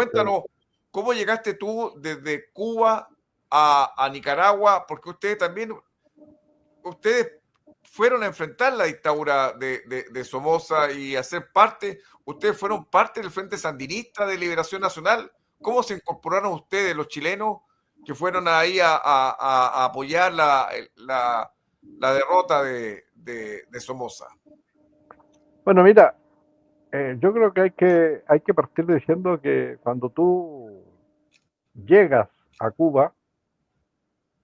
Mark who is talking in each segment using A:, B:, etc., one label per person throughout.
A: Cuéntanos, ¿cómo llegaste tú desde Cuba a Nicaragua? Porque ustedes fueron a enfrentar la dictadura de Somoza y a ser parte, ustedes fueron parte del Frente Sandinista de Liberación Nacional. ¿Cómo se incorporaron ustedes, los chilenos, que fueron ahí a apoyar la derrota de Somoza?
B: Bueno, mira, yo creo que hay que partir diciendo que cuando tú llegas a Cuba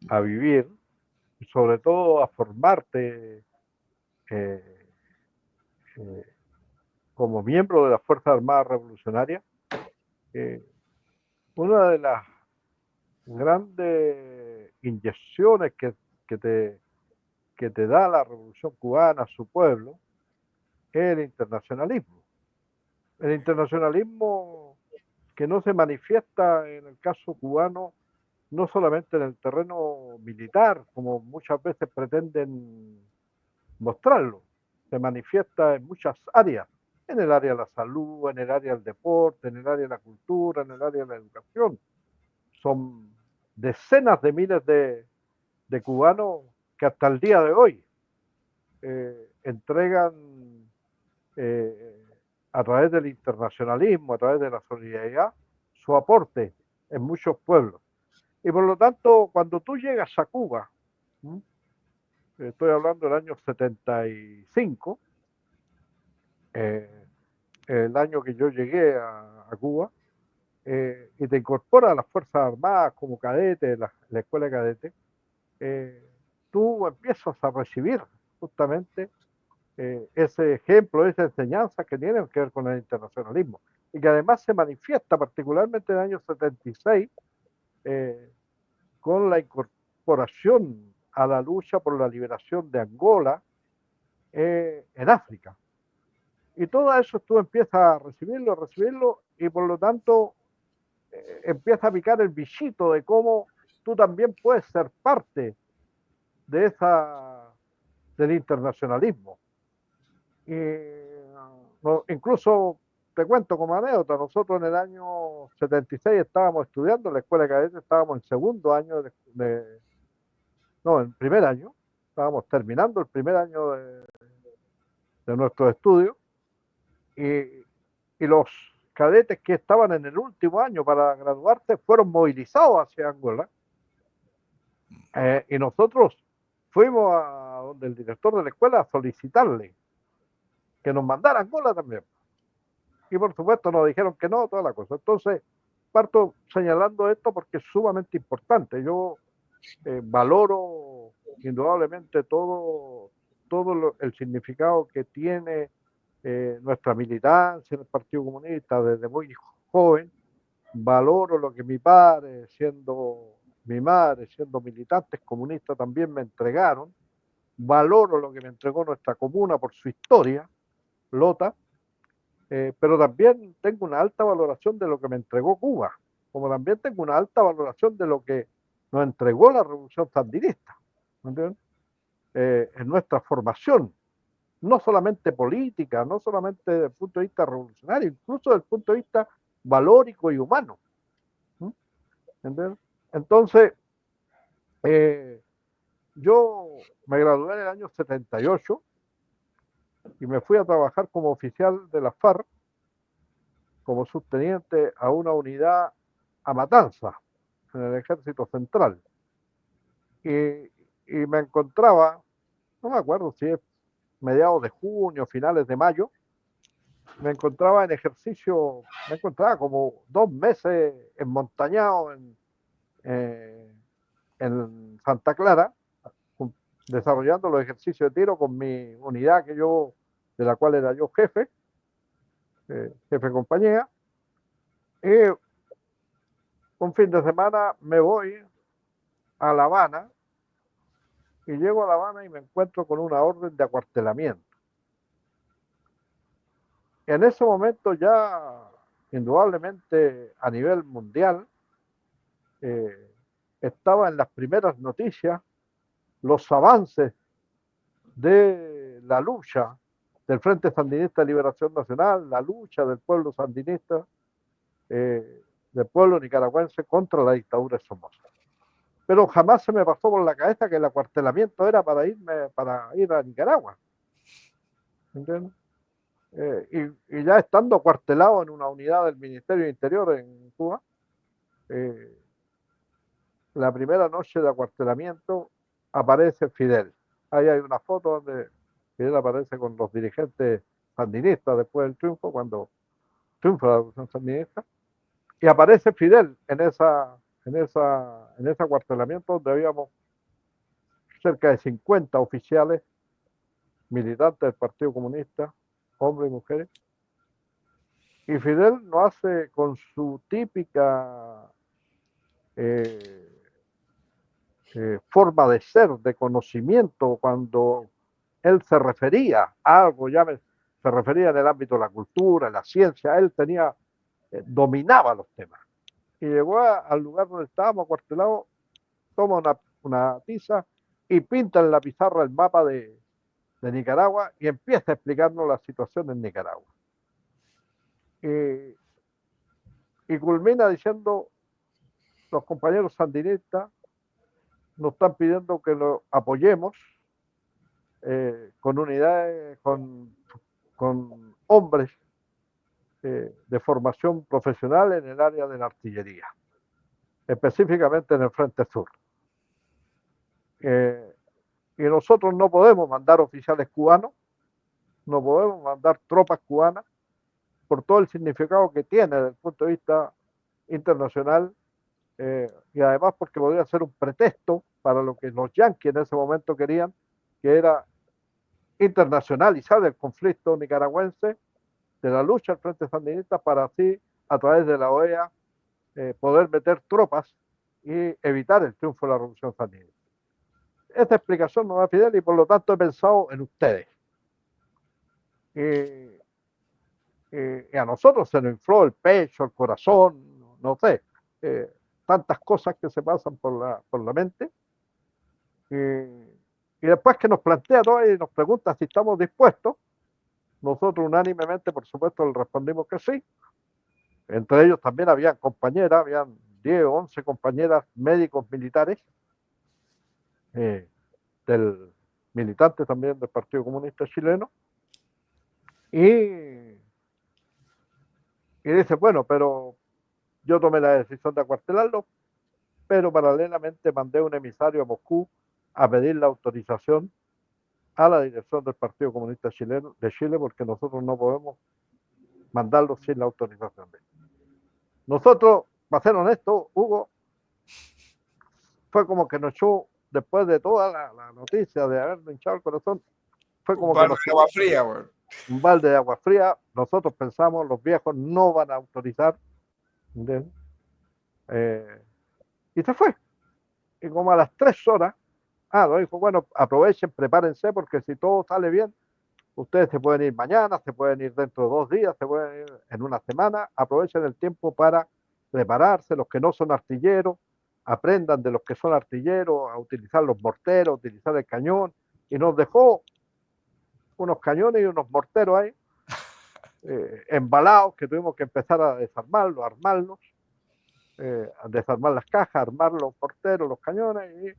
B: a vivir, sobre todo a formarte eh, eh, como miembro de las Fuerzas Armadas Revolucionarias, eh, una de las grandes inyecciones que te, que te da la Revolución Cubana a su pueblo es el internacionalismo. El internacionalismo que no se manifiesta en el caso cubano no solamente en el terreno militar, como muchas veces pretenden mostrarlo, se manifiesta en muchas áreas, en el área de la salud, en el área del deporte, en el área de la cultura, en el área de la educación. Son decenas de miles de cubanos que hasta el día de hoy entregan eh, a través del internacionalismo, a través de la solidaridad, su aporte en muchos pueblos. Y por lo tanto, cuando tú llegas a Cuba, ¿m? Estoy hablando del año 75, eh, el año que yo llegué a Cuba, y te incorporas a las Fuerzas Armadas como cadete, la escuela de cadete, tú empiezas a recibir justamente ese ejemplo, esa enseñanza que tiene que ver con el internacionalismo y que además se manifiesta particularmente en el año 76 eh, con la incorporación a la lucha por la liberación de Angola en África. Y todo eso tú empiezas a recibirlo y por lo tanto empieza a picar el bichito de cómo tú también puedes ser parte de del internacionalismo. Y no, incluso te cuento como anécdota, nosotros en el año 76 estábamos estudiando en la escuela de cadetes, estábamos en segundo año no, en primer año, estábamos terminando el primer año de nuestros estudios y, y los cadetes que estaban en el último año para graduarse fueron movilizados hacia Angola y nosotros fuimos a donde el director de la escuela a solicitarle que nos mandara a Angola también. Y por supuesto nos dijeron que no, toda la cosa. Entonces, parto señalando esto porque es sumamente importante. Yo valoro indudablemente el significado que tiene nuestra militancia en el Partido Comunista desde muy joven. Valoro lo que mi madre, siendo militantes comunistas, también me entregaron. Valoro lo que me entregó nuestra comuna por su historia, Lota, pero también tengo una alta valoración de lo que me entregó Cuba, como también tengo una alta valoración de lo que nos entregó la Revolución Sandinista, en nuestra formación, no solamente política, no solamente desde el punto de vista revolucionario, incluso desde el punto de vista valórico y humano. ¿Entiendes? Entonces, eh, yo me gradué en el año 78 y me fui a trabajar como oficial de la FARC, como subteniente a una unidad a Matanza, en el Ejército Central. Y, y me encontraba, no me acuerdo si es mediados de junio, finales de mayo, me encontraba en ejercicio, me encontraba como 2 meses enmontañado eh, en Santa Clara, desarrollando los ejercicios de tiro con mi unidad de la cual era yo jefe, jefe de compañía, y un fin de semana me voy a La Habana y llego a La Habana y me encuentro con una orden de acuartelamiento. En ese momento ya, indudablemente a nivel mundial, eh, estaba en las primeras noticias los avances de la lucha del Frente Sandinista de Liberación Nacional, la lucha del pueblo sandinista del pueblo nicaragüense contra la dictadura de Somoza. Pero jamás se me pasó por la cabeza que el acuartelamiento era para ir a Nicaragua. ¿Entiendes? Y ya estando acuartelado en una unidad del Ministerio de Interior en Cuba, la primera noche de acuartelamiento aparece Fidel. Ahí hay una foto donde Fidel aparece con los dirigentes sandinistas después del triunfo, cuando triunfa la revolución sandinista, y aparece Fidel en ese acuartelamiento donde habíamos cerca de 50 oficiales militantes del Partido Comunista, hombres y mujeres, y Fidel no hace con su típica forma de ser, de conocimiento, cuando él se refería a algo, se refería en el ámbito de la cultura, la ciencia, él dominaba los temas. Y llegó al lugar donde estábamos acuartelados, toma una tiza y pinta en la pizarra el mapa de Nicaragua y empieza a explicarnos la situación en Nicaragua. Y culmina diciendo, los compañeros sandinistas nos están pidiendo que lo apoyemos con unidades, con hombres de formación profesional en el área de la artillería, específicamente en el Frente Sur. Y nosotros no podemos mandar oficiales cubanos, no podemos mandar tropas cubanas, por todo el significado que tiene desde el punto de vista internacional, y además porque podría ser un pretexto para lo que los yanquis en ese momento querían, que era internacionalizar el conflicto nicaragüense, de la lucha al Frente Sandinista, para así, a través de la OEA, poder meter tropas y evitar el triunfo de la Revolución Sandinista. Esta explicación no da Fidel y por lo tanto he pensado en ustedes. Y a nosotros se nos infló el pecho, el corazón, no sé, tantas cosas que se pasan por la mente. Y después que nos plantea todo y nos pregunta si estamos dispuestos, nosotros unánimemente, por supuesto, le respondimos que sí. Entre ellos también habían compañeras, habían 10 o 11 compañeras médicos militares, militantes también del Partido Comunista Chileno. Y dice, bueno, pero yo tomé la decisión de acuartelarlo, pero paralelamente mandé un emisario a Moscú a pedir la autorización a la dirección del Partido Comunista de Chile, porque nosotros no podemos mandarlo sin la autorización de él. Nosotros, para ser honesto, Hugo, fue como que nos echó, después de toda la noticia de habernos hinchado el corazón, fue como que nos
A: dio agua fría, bueno.
B: Un balde de agua fría. Nosotros pensamos, los viejos no van a autorizar. Y se fue. Y como a las 3 horas, nos dijo, bueno, aprovechen, prepárense, porque si todo sale bien, ustedes se pueden ir mañana, se pueden ir dentro de 2 días, se pueden ir en una semana. Aprovechen el tiempo para prepararse. Los que no son artilleros, aprendan de los que son artilleros a utilizar los morteros, a utilizar el cañón. Y nos dejó unos cañones y unos morteros ahí, embalados, que tuvimos que empezar a desarmarlos, a armarlos, a desarmar las cajas, a armar los morteros, los cañones,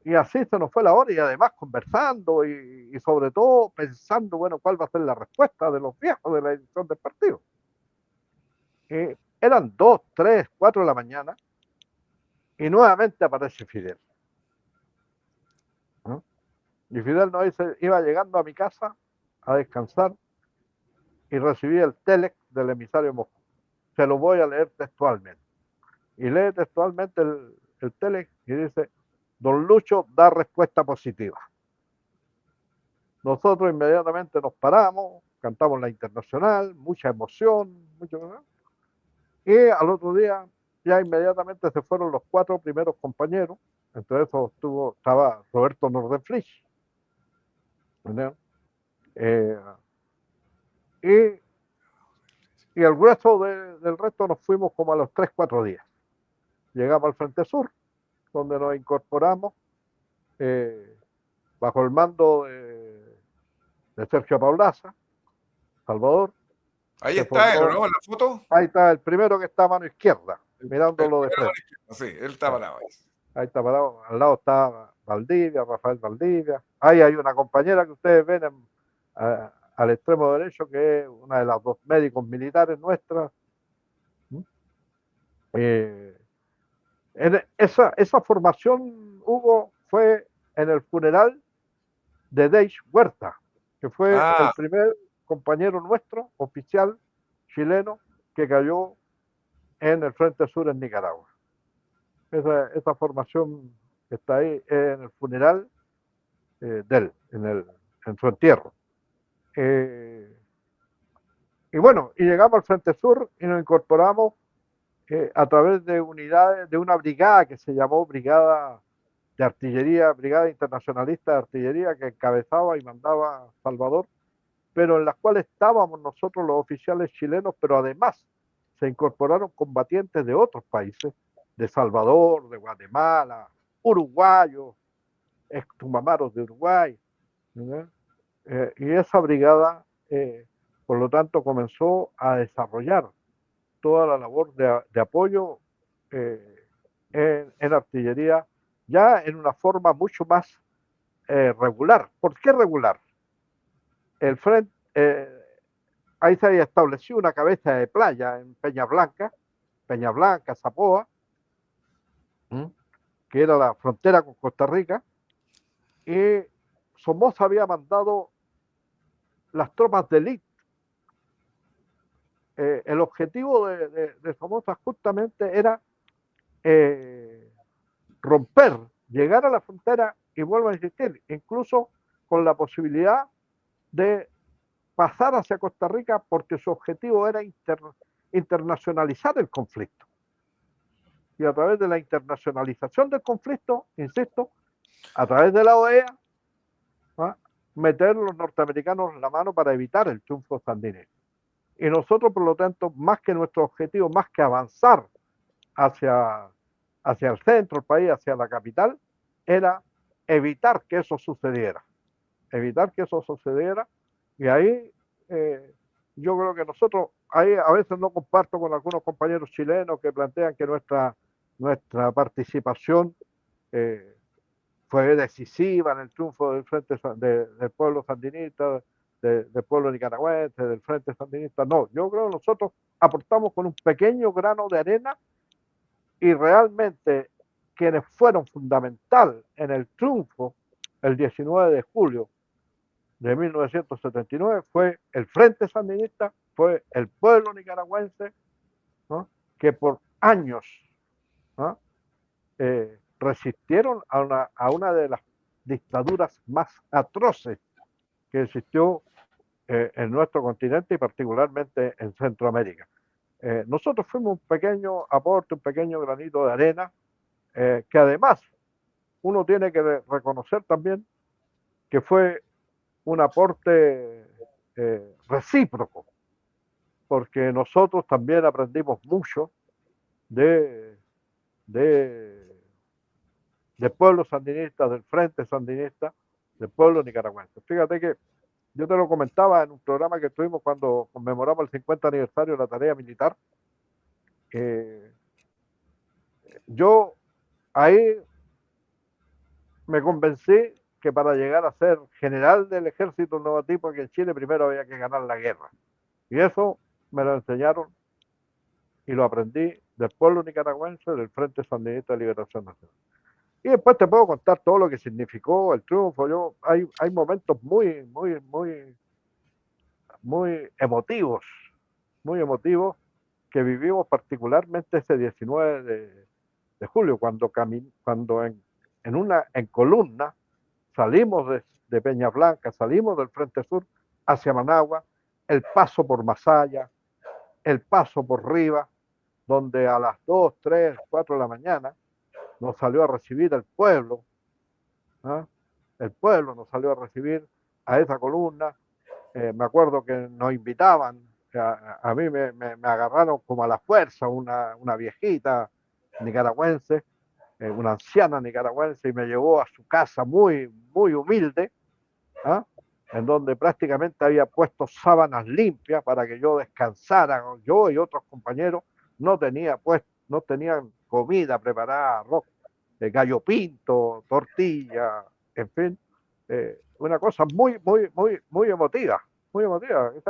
B: y así se nos fue la hora, y además conversando y sobre todo pensando, bueno, cuál va a ser la respuesta de los viejos de la edición del partido. Eran 2, 3, 4 de la mañana y nuevamente aparece Fidel. ¿No? Y Fidel nos dice, iba llegando a mi casa a descansar y recibí el telex del emisario Moscú. Se lo voy a leer textualmente. Y lee textualmente el telex y dice, don Lucho da respuesta positiva. Nosotros inmediatamente nos paramos, cantamos la Internacional, mucha emoción, y al otro día ya inmediatamente se fueron los 4 primeros compañeros. Entre esos estaba Roberto Nordenflich. Y el grueso del resto nos fuimos como a los 3, 4 días. Llegamos al Frente Sur, donde nos incorporamos bajo el mando de Sergio Paulaza, Salvador,
A: Ahí
B: Se
A: está él, ¿o
B: formó,
A: no? En la foto.
B: ahí está el primero que está a mano izquierda,
A: El
B: mirándolo de
A: primero a la
B: frente.
A: izquierda, sí, él está parado ahí.
B: Ahí está parado, al lado está Valdivia, Rafael Valdivia. Ahí hay una compañera que ustedes ven al extremo derecho, que es una de las dos médicos militares nuestras. Eh, esa formación, Hugo, fue en el funeral de Deis Huerta, que fue
A: Ah,
B: el primer compañero nuestro, oficial chileno, que cayó en el Frente Sur en Nicaragua. Esa formación está ahí en el funeral de él, en su entierro. Eh, y bueno, y llegamos al Frente Sur y nos incorporamos a través de unidades, de una brigada que se llamó Brigada de Artillería, Brigada Internacionalista de Artillería, que encabezaba y mandaba Salvador, pero en las cuales estábamos nosotros los oficiales chilenos, pero además se incorporaron combatientes de otros países, de Salvador, de Guatemala, uruguayos, extumamaros de Uruguay, ¿no? Y esa brigada, por lo tanto, comenzó a desarrollar toda la labor de apoyo en artillería, ya en una forma mucho más regular. ¿Por qué regular? El frente, ahí se había establecido una cabeza de playa en Peña Blanca, Zapoa, que era la frontera con Costa Rica, y Somoza había mandado las tropas de élite. El objetivo de Somoza justamente era eh, romper, llegar a la frontera y vuelvo a insistir, incluso con la posibilidad de pasar hacia Costa Rica porque su objetivo era internacionalizar el conflicto. Y a través de la internacionalización del conflicto, insisto, a través de la OEA, ¿ah?, meter los norteamericanos la mano para evitar el triunfo sandinista. Y nosotros, por lo tanto, más que nuestro objetivo, más que avanzar hacia, hacia el centro del país, hacia la capital, era evitar que eso sucediera. Evitar que eso sucediera. Y ahí yo creo que nosotros, ahí a veces no comparto con algunos compañeros chilenos que plantean que nuestra participación fue decisiva en el triunfo del frente del pueblo sandinista, del pueblo nicaragüense, del frente sandinista. No, yo creo que nosotros aportamos con un pequeño grano de arena y realmente quienes fueron fundamental en el triunfo el 19 de julio de 1979 fue el Frente Sandinista, fue el pueblo nicaragüense, ¿no?, que por años, ¿no?, resistieron a una de las dictaduras más atroces que existió en nuestro continente y particularmente en Centroamérica. Nosotros fuimos un pequeño aporte, un pequeño granito de arena, que además uno tiene que reconocer también que fue un aporte recíproco, porque nosotros también aprendimos mucho de, de, del pueblo sandinista, del frente sandinista, del pueblo nicaragüense. Fíjate que yo te lo comentaba en un programa que tuvimos cuando conmemoramos el 50 aniversario de la tarea militar. Yo ahí me convencí que para llegar a ser general del ejército nuevo tipo aquí en Chile primero había que ganar la guerra. Y eso me lo enseñaron y lo aprendí del pueblo nicaragüense del Frente Sandinista de Liberación Nacional. Y después te puedo contar todo lo que significó el triunfo. Hay momentos muy emotivos que vivimos particularmente ese 19 de julio, cuando en columna salimos de Peña Blanca, salimos del Frente Sur hacia Managua, el paso por Masaya, el paso por Rivas, donde a las 2, 3, 4 de la mañana nos salió a recibir el pueblo, ¿no? El pueblo nos salió a recibir a esa columna. Me acuerdo que nos invitaban, a mí me agarraron como a la fuerza una viejita nicaragüense, una anciana nicaragüense, y me llevó a su casa muy humilde, ¿ah?, en donde prácticamente había puesto sábanas limpias para que yo descansara. Yo y otros compañeros no tenían comida preparada, arroz, gallo pinto, tortilla, en fin, una cosa muy emotiva, muy emotiva. Esa